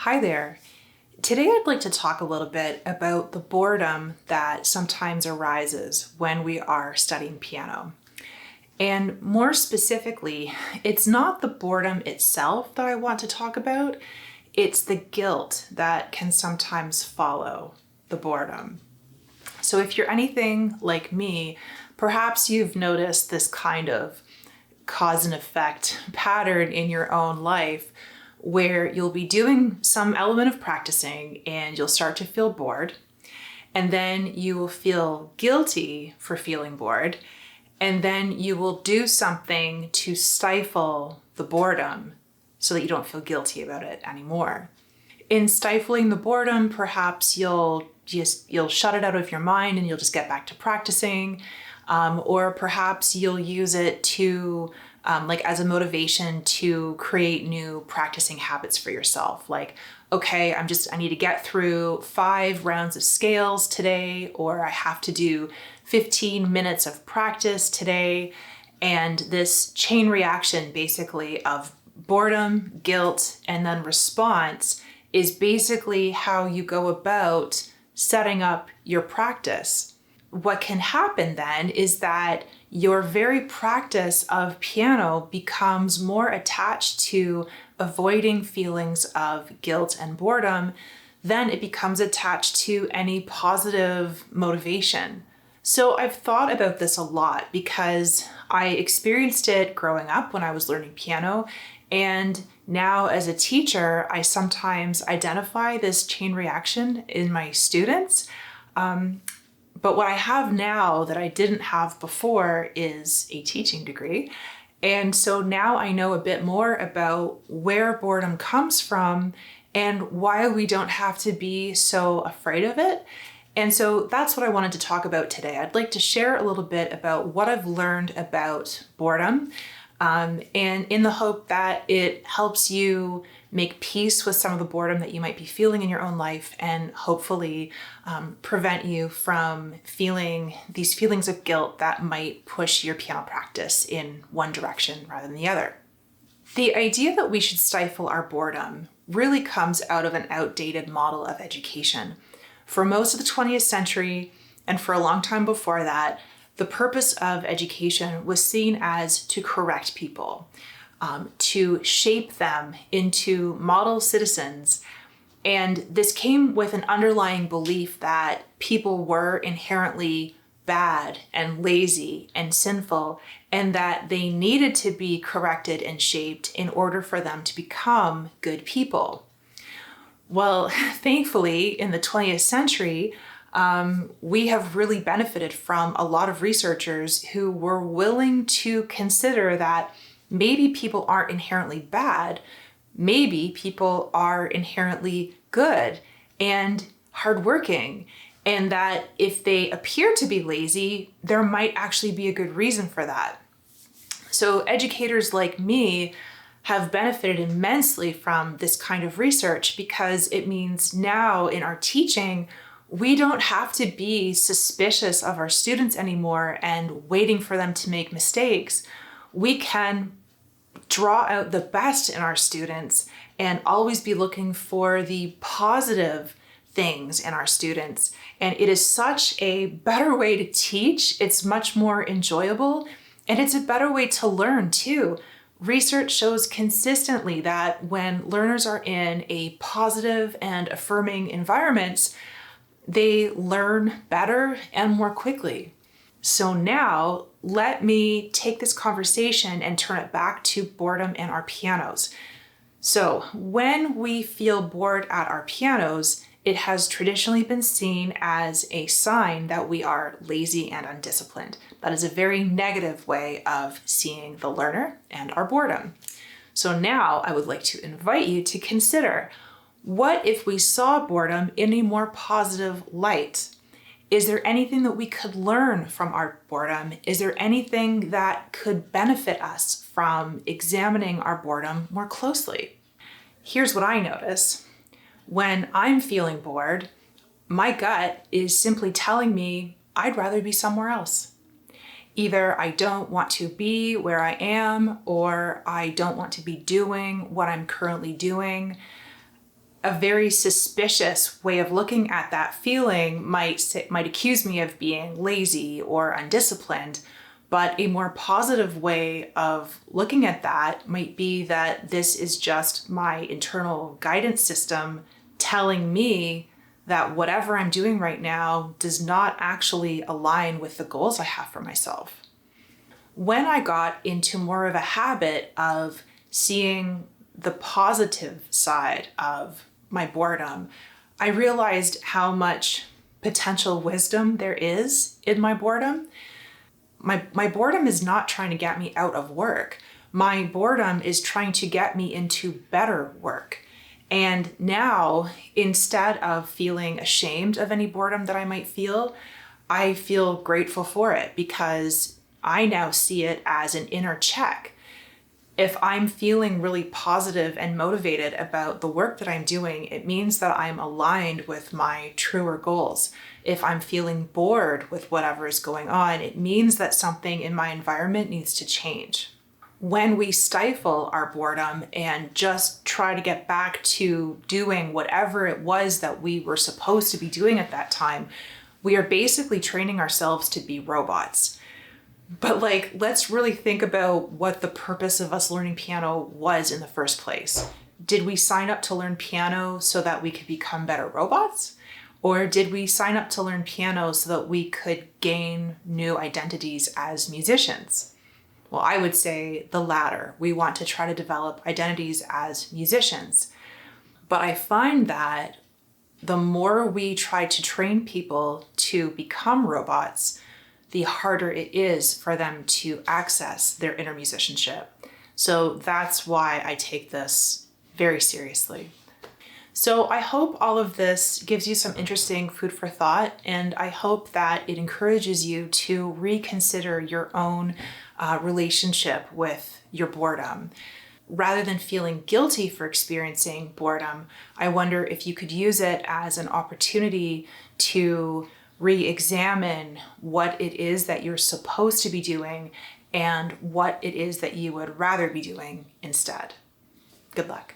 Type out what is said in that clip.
Hi there. Today I'd like to talk a little bit about the boredom that sometimes arises when we are studying piano. And more specifically, it's not the boredom itself that I want to talk about, it's the guilt that can sometimes follow the boredom. So if you're anything like me, perhaps you've noticed this kind of cause and effect pattern in your own life where you'll be doing some element of practicing and you'll start to feel bored, and then you will feel guilty for feeling bored, and then you will do something to stifle the boredom so that you don't feel guilty about it anymore. In stifling the boredom, perhaps you'll shut it out of your mind and you'll just get back to practicing, or perhaps you'll use it to as a motivation to create new practicing habits for yourself. Like, okay, I need to get through 5 rounds of scales today, or I have to do 15 minutes of practice today. And this chain reaction basically of boredom, guilt, and then response is basically how you go about setting up your practice. What can happen then is that your very practice of piano becomes more attached to avoiding feelings of guilt and boredom than it becomes attached to any positive motivation. So I've thought about this a lot because I experienced it growing up when I was learning piano, and now as a teacher, I sometimes identify this chain reaction in my students. But what I have now that I didn't have before is a teaching degree. And so now I know a bit more about where boredom comes from and why we don't have to be so afraid of it. And so that's what I wanted to talk about today. I'd like to share a little bit about what I've learned about boredom, and in the hope that it helps you make peace with some of the boredom that you might be feeling in your own life, and hopefully prevent you from feeling these feelings of guilt that might push your piano practice in one direction rather than the other. The idea that we should stifle our boredom really comes out of an outdated model of education. For most of the 20th century, and for a long time before that, the purpose of education was seen as to correct people, to shape them into model citizens. And this came with an underlying belief that people were inherently bad and lazy and sinful, and that they needed to be corrected and shaped in order for them to become good people. Well, thankfully, in the 20th century, we have really benefited from a lot of researchers who were willing to consider that maybe people aren't inherently bad, maybe people are inherently good and hardworking, and that if they appear to be lazy, there might actually be a good reason for that. So educators like me have benefited immensely from this kind of research because it means now in our teaching, we don't have to be suspicious of our students anymore and waiting for them to make mistakes. We can draw out the best in our students and always be looking for the positive things in our students. And it is such a better way to teach. It's much more enjoyable, and it's a better way to learn too. Research shows consistently that when learners are in a positive and affirming environments, they learn better and more quickly. So now let me take this conversation and turn it back to boredom and our pianos. So when we feel bored at our pianos, it has traditionally been seen as a sign that we are lazy and undisciplined. That is a very negative way of seeing the learner and our boredom. So now I would like to invite you to consider, what if we saw boredom in a more positive light? Is there anything that we could learn from our boredom? Is there anything that could benefit us from examining our boredom more closely? Here's what I notice. When I'm feeling bored, my gut is simply telling me I'd rather be somewhere else. Either I don't want to be where I am, or I don't want to be doing what I'm currently doing. A very suspicious way of looking at that feeling might accuse me of being lazy or undisciplined, but a more positive way of looking at that might be that this is just my internal guidance system telling me that whatever I'm doing right now does not actually align with the goals I have for myself. When I got into more of a habit of seeing the positive side of my boredom, I realized how much potential wisdom there is in my boredom. My boredom is not trying to get me out of work. My boredom is trying to get me into better work. And now, instead of feeling ashamed of any boredom that I might feel, I feel grateful for it because I now see it as an inner check. If I'm feeling really positive and motivated about the work that I'm doing, it means that I'm aligned with my truer goals. If I'm feeling bored with whatever is going on, it means that something in my environment needs to change. When we stifle our boredom and just try to get back to doing whatever it was that we were supposed to be doing at that time, we are basically training ourselves to be robots. But let's really think about what the purpose of us learning piano was in the first place. Did we sign up to learn piano so that we could become better robots? Or did we sign up to learn piano so that we could gain new identities as musicians? Well, I would say the latter. We want to try to develop identities as musicians. But I find that the more we try to train people to become robots, the harder it is for them to access their inner musicianship. So that's why I take this very seriously. So I hope all of this gives you some interesting food for thought, and I hope that it encourages you to reconsider your own relationship with your boredom. Rather than feeling guilty for experiencing boredom, I wonder if you could use it as an opportunity to re-examine what it is that you're supposed to be doing and what it is that you would rather be doing instead. Good luck.